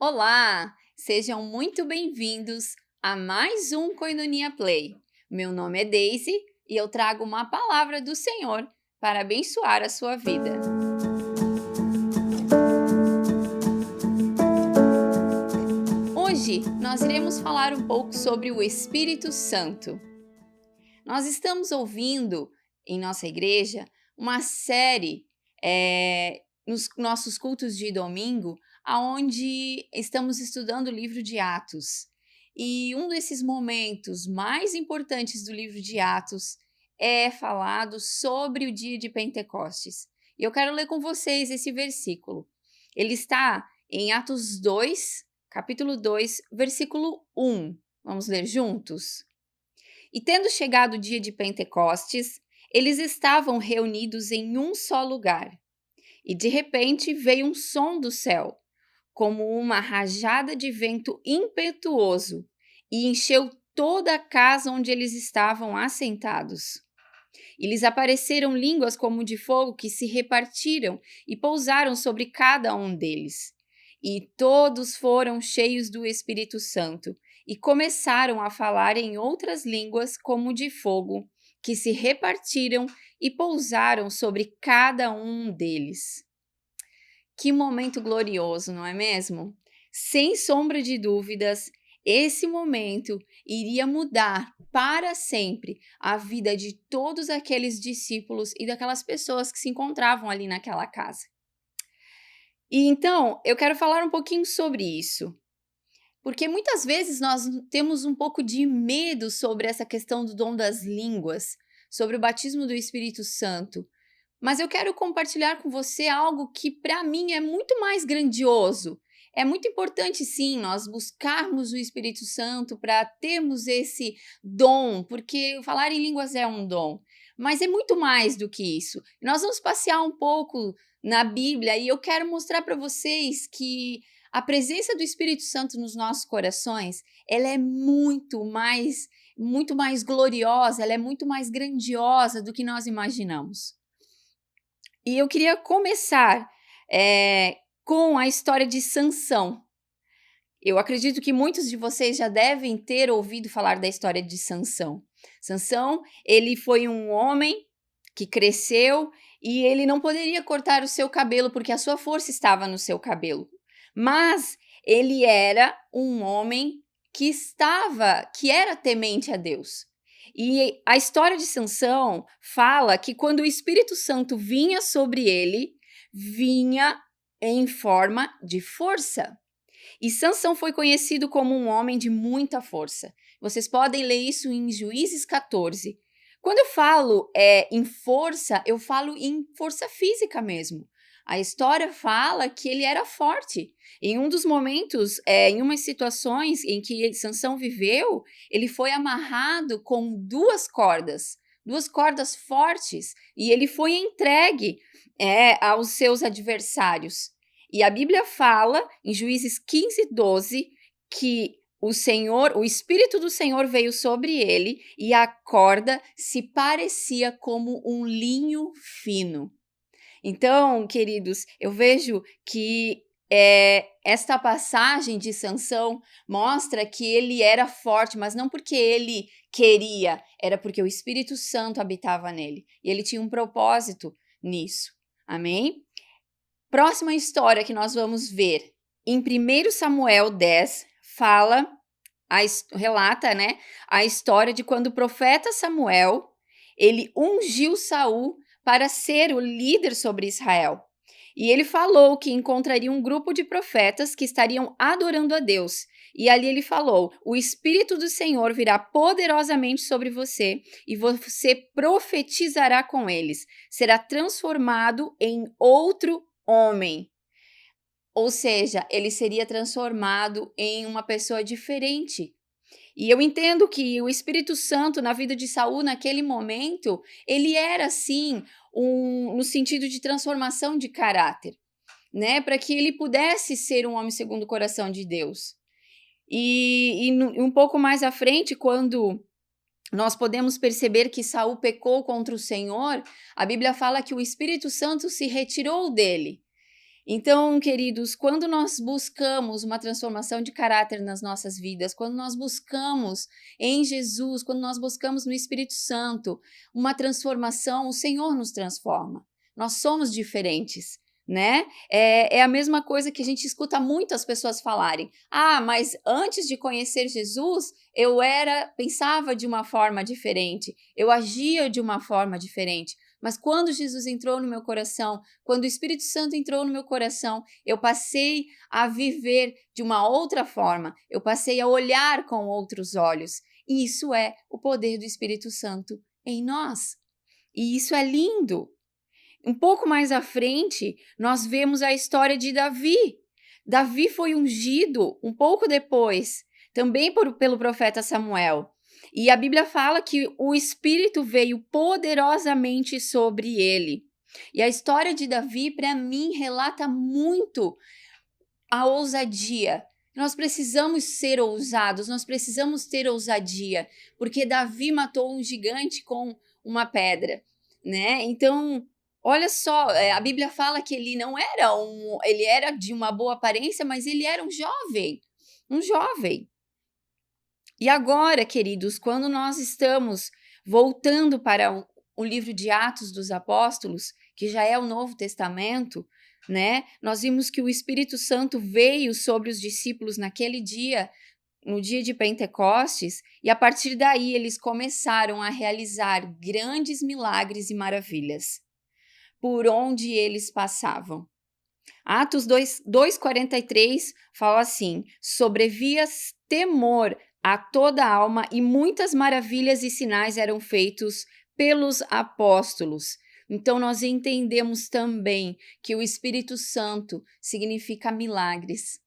Olá, sejam muito bem-vindos a mais um Koinonia Play. Meu nome é Daisy e eu trago uma palavra do Senhor para abençoar a sua vida. Hoje nós iremos falar um pouco sobre o Espírito Santo. Nós estamos ouvindo em nossa igreja uma série nos nossos cultos de domingo, aonde estamos estudando o livro de Atos. E um desses momentos mais importantes do livro de Atos é falado sobre o dia de Pentecostes. E eu quero ler com vocês esse versículo. Ele está em Atos 2, capítulo 2, versículo 1. Vamos ler juntos? E tendo chegado o dia de Pentecostes, eles estavam reunidos em um só lugar. E de repente veio um som do céu, como uma rajada de vento impetuoso, e encheu toda a casa onde eles estavam assentados. E lhes apareceram línguas como de fogo que se repartiram e pousaram sobre cada um deles. E todos foram cheios do Espírito Santo e começaram a falar em outras línguas como de fogo, que se repartiram e pousaram sobre cada um deles. Que momento glorioso, não é mesmo? Sem sombra de dúvidas, esse momento iria mudar para sempre a vida de todos aqueles discípulos e daquelas pessoas que se encontravam ali naquela casa. E então, eu quero falar um pouquinho sobre isso, porque muitas vezes nós temos um pouco de medo sobre essa questão do dom das línguas, sobre o batismo do Espírito Santo. Mas eu quero compartilhar com você algo que para mim é muito mais grandioso. É muito importante, sim, nós buscarmos o Espírito Santo para termos esse dom, porque falar em línguas é um dom. Mas é muito mais do que isso. Nós vamos passear um pouco na Bíblia e eu quero mostrar para vocês que a presença do Espírito Santo nos nossos corações, ela é muito mais gloriosa, ela é muito mais grandiosa do que nós imaginamos. E eu queria começar com a história de Sansão. Eu acredito que muitos de vocês já devem ter ouvido falar da história de Sansão. Sansão, ele foi um homem que cresceu e ele não poderia cortar o seu cabelo porque a sua força estava no seu cabelo. Mas ele era um homem que era temente a Deus. E a história de Sansão fala que quando o Espírito Santo vinha sobre ele, vinha em forma de força. E Sansão foi conhecido como um homem de muita força. Vocês podem ler isso em Juízes 14. Quando eu falo em força, eu falo em força física mesmo. A história fala que ele era forte. Em um dos momentos, em umas situações em que Sansão viveu, ele foi amarrado com duas cordas fortes, e ele foi entregue aos seus adversários. E a Bíblia fala, em Juízes 15:12, que o Espírito do Senhor veio sobre ele e a corda se parecia como um linho fino. Então, queridos, eu vejo que esta passagem de Sansão mostra que ele era forte, mas não porque ele queria, era porque o Espírito Santo habitava nele. E ele tinha um propósito nisso. Amém? Próxima história que nós vamos ver, em 1 Samuel 10, relata, a história de quando o profeta Samuel, ele ungiu Saul para ser o líder sobre Israel. E ele falou que encontraria um grupo de profetas que estariam adorando a Deus. E ali ele falou: o Espírito do Senhor virá poderosamente sobre você e você profetizará com eles. Será transformado em outro homem. Ou seja, ele seria transformado em uma pessoa diferente. E eu entendo que o Espírito Santo na vida de Saul naquele momento, ele era assim, no sentido de transformação de caráter, para que ele pudesse ser um homem segundo o coração de Deus. E um pouco mais à frente, quando nós podemos perceber que Saul pecou contra o Senhor, a Bíblia fala que o Espírito Santo se retirou dele. Então, queridos, quando nós buscamos uma transformação de caráter nas nossas vidas, quando nós buscamos em Jesus, quando nós buscamos no Espírito Santo uma transformação, o Senhor nos transforma. Nós somos diferentes, né? É a mesma coisa que a gente escuta muitas pessoas falarem. Ah, mas antes de conhecer Jesus, pensava de uma forma diferente, eu agia de uma forma diferente. Mas quando Jesus entrou no meu coração, quando o Espírito Santo entrou no meu coração, eu passei a viver de uma outra forma, eu passei a olhar com outros olhos. E isso é o poder do Espírito Santo em nós. E isso é lindo. Um pouco mais à frente, nós vemos a história de Davi. Davi foi ungido um pouco depois, também pelo profeta Samuel. E a Bíblia fala que o Espírito veio poderosamente sobre ele. E a história de Davi, para mim, relata muito a ousadia. Nós precisamos ser ousados, nós precisamos ter ousadia, porque Davi matou um gigante com uma pedra, né? Então, olha só, a Bíblia fala que ele era de uma boa aparência, mas ele era um jovem, um jovem. E agora, queridos, quando nós estamos voltando para o livro de Atos dos Apóstolos, que já é o Novo Testamento, né? Nós vimos que o Espírito Santo veio sobre os discípulos naquele dia, no dia de Pentecostes, e a partir daí eles começaram a realizar grandes milagres e maravilhas por onde eles passavam. Atos 2:43 fala assim: sobrevia temor a toda a alma e muitas maravilhas e sinais eram feitos pelos apóstolos. Então, nós entendemos também que o Espírito Santo significa milagres.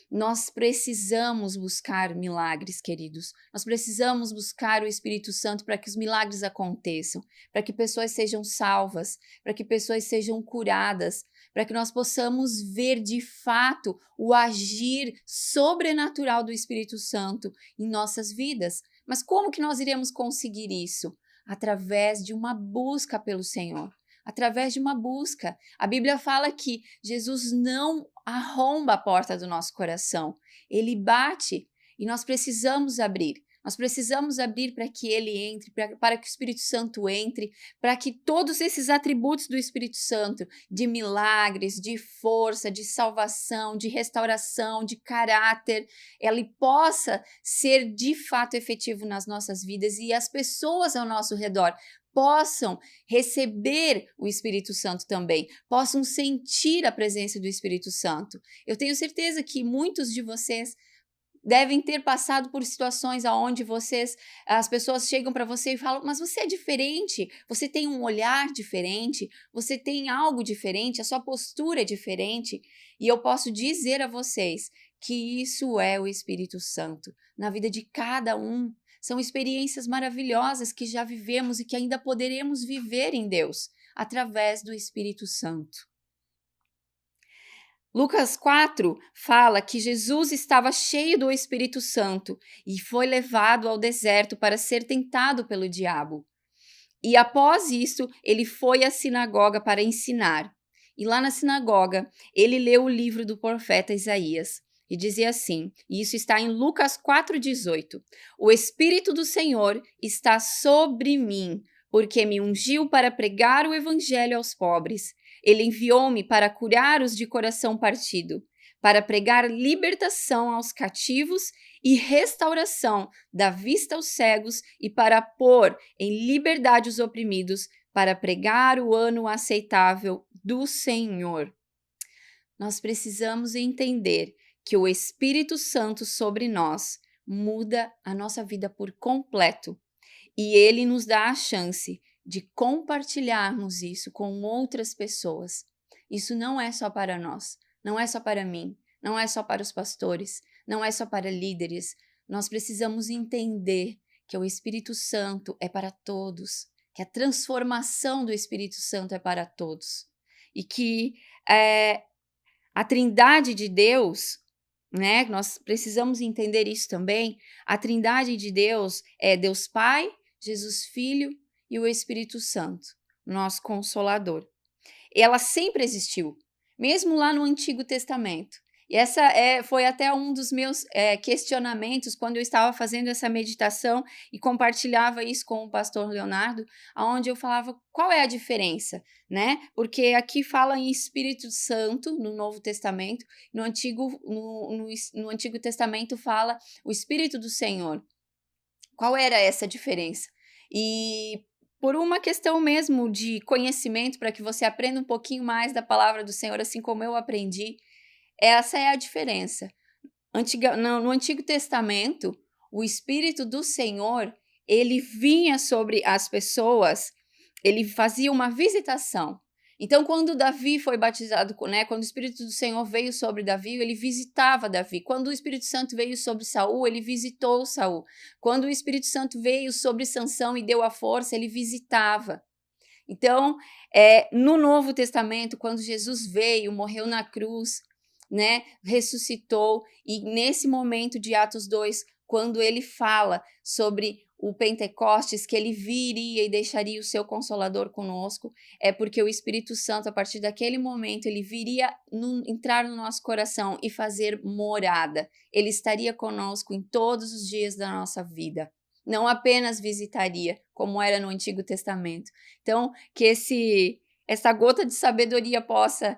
Nós precisamos buscar milagres, queridos. Nós precisamos buscar o Espírito Santo para que os milagres aconteçam, para que pessoas sejam salvas, para que pessoas sejam curadas, para que nós possamos ver de fato o agir sobrenatural do Espírito Santo em nossas vidas. Mas como que nós iremos conseguir isso? Através de uma busca pelo Senhor. Através de uma busca. A Bíblia fala que Jesus não arromba a porta do nosso coração. Ele bate e nós precisamos abrir. Nós precisamos abrir para que ele entre, para que o Espírito Santo entre, para que todos esses atributos do Espírito Santo, de milagres, de força, de salvação, de restauração, de caráter, ele possa ser de fato efetivo nas nossas vidas e as pessoas ao nosso redor possam receber o Espírito Santo também, possam sentir a presença do Espírito Santo. Eu tenho certeza que muitos de vocês devem ter passado por situações onde as pessoas chegam para você e falam, mas você é diferente, você tem um olhar diferente, você tem algo diferente, a sua postura é diferente. E eu posso dizer a vocês que isso é o Espírito Santo na vida de cada um. São experiências maravilhosas que já vivemos e que ainda poderemos viver em Deus, através do Espírito Santo. Lucas 4 fala que Jesus estava cheio do Espírito Santo e foi levado ao deserto para ser tentado pelo diabo. E após isso, ele foi à sinagoga para ensinar. E lá na sinagoga, ele leu o livro do profeta Isaías. E dizia assim, e isso está em Lucas 4,18. O Espírito do Senhor está sobre mim, porque me ungiu para pregar o evangelho aos pobres. Ele enviou-me para curar os de coração partido, para pregar libertação aos cativos e restauração da vista aos cegos e para pôr em liberdade os oprimidos, para pregar o ano aceitável do Senhor. Nós precisamos entender que o Espírito Santo sobre nós muda a nossa vida por completo e ele nos dá a chance de compartilharmos isso com outras pessoas. Isso não é só para nós, não é só para mim, não é só para os pastores, não é só para líderes. Nós precisamos entender que o Espírito Santo é para todos, que a transformação do Espírito Santo é para todos e que a Trindade de Deus, né? Nós precisamos entender isso também. A Trindade de Deus é Deus Pai, Jesus Filho e o Espírito Santo, nosso Consolador. Ela sempre existiu, mesmo lá no Antigo Testamento. E foi até um dos meus questionamentos quando eu estava fazendo essa meditação e compartilhava isso com o pastor Leonardo, onde eu falava qual é a diferença, né? Porque aqui fala em Espírito Santo no Novo Testamento, no Antigo Testamento fala o Espírito do Senhor. Qual era essa diferença? E por uma questão mesmo de conhecimento, para que você aprenda um pouquinho mais da palavra do Senhor, assim como eu aprendi, essa é a diferença. No Antigo Testamento, o Espírito do Senhor, ele vinha sobre as pessoas, ele fazia uma visitação. Então, quando Davi foi batizado, né, quando o Espírito do Senhor veio sobre Davi, ele visitava Davi. Quando o Espírito Santo veio sobre Saul, ele visitou Saul. Quando o Espírito Santo veio sobre Sansão e deu a força, ele visitava. Então, no Novo Testamento, quando Jesus veio, morreu na cruz, né, ressuscitou, e nesse momento de Atos 2, quando ele fala sobre o Pentecostes, que ele viria e deixaria o seu Consolador conosco, é porque o Espírito Santo, a partir daquele momento, ele viria entrar no nosso coração e fazer morada. Ele estaria conosco em todos os dias da nossa vida. Não apenas visitaria, como era no Antigo Testamento. Então, que essa gota de sabedoria possa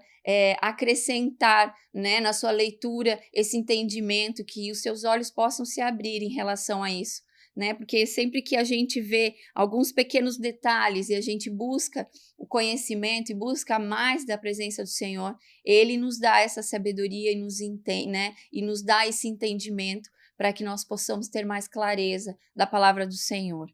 acrescentar, né, na sua leitura esse entendimento, que os seus olhos possam se abrir em relação a isso, né? Porque sempre que a gente vê alguns pequenos detalhes e a gente busca o conhecimento e busca mais da presença do Senhor, Ele nos dá essa sabedoria e nos entende, né? E nos dá esse entendimento para que nós possamos ter mais clareza da palavra do Senhor,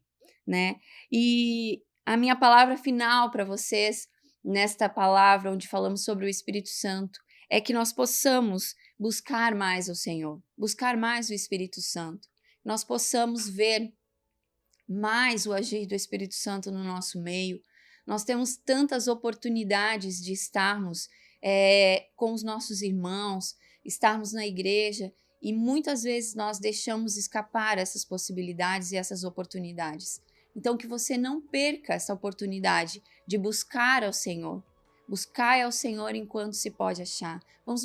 né? E a minha palavra final para vocês, nesta palavra onde falamos sobre o Espírito Santo, é que nós possamos buscar mais o Senhor, buscar mais o Espírito Santo, nós possamos ver mais o agir do Espírito Santo no nosso meio. Nós temos tantas oportunidades de estarmos com os nossos irmãos, estarmos na igreja, e muitas vezes nós deixamos escapar essas possibilidades e essas oportunidades. Então, que você não perca essa oportunidade de buscar ao Senhor. Buscai ao Senhor enquanto se pode achar. Vamos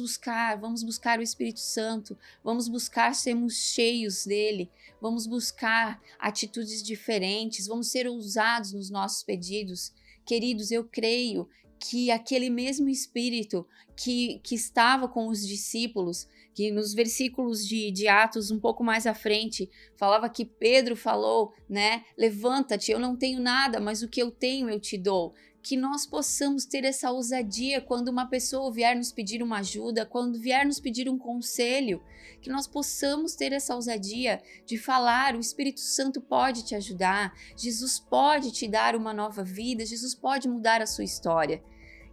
buscar o Espírito Santo, vamos buscar sermos cheios dele, vamos buscar atitudes diferentes, vamos ser ousados nos nossos pedidos. Queridos, eu creio que aquele mesmo Espírito que estava com os discípulos, que nos versículos de Atos, um pouco mais à frente, falava que Pedro falou, né? Levanta-te, eu não tenho nada, mas o que eu tenho eu te dou. Que nós possamos ter essa ousadia quando uma pessoa vier nos pedir uma ajuda, quando vier nos pedir um conselho, que nós possamos ter essa ousadia de falar: o Espírito Santo pode te ajudar, Jesus pode te dar uma nova vida, Jesus pode mudar a sua história.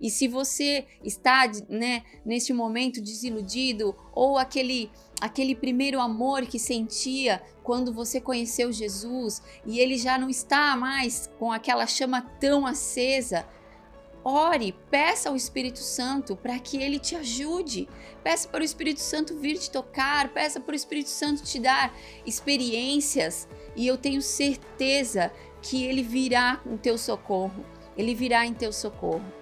E se você está, né, neste momento desiludido, ou aquele primeiro amor que sentia quando você conheceu Jesus e ele já não está mais com aquela chama tão acesa, ore, peça ao Espírito Santo para que ele te ajude. Peça para o Espírito Santo vir te tocar, peça para o Espírito Santo te dar experiências, e eu tenho certeza que ele virá em teu socorro. Ele virá em teu socorro.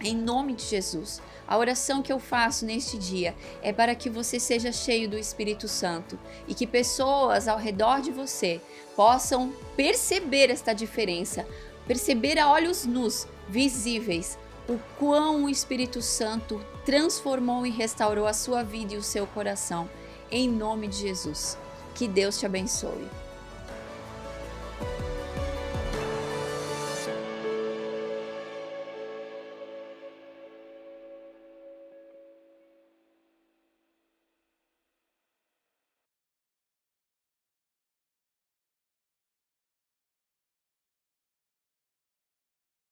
Em nome de Jesus, a oração que eu faço neste dia é para que você seja cheio do Espírito Santo e que pessoas ao redor de você possam perceber esta diferença, perceber a olhos nus, visíveis, o quão o Espírito Santo transformou e restaurou a sua vida e o seu coração. Em nome de Jesus, que Deus te abençoe.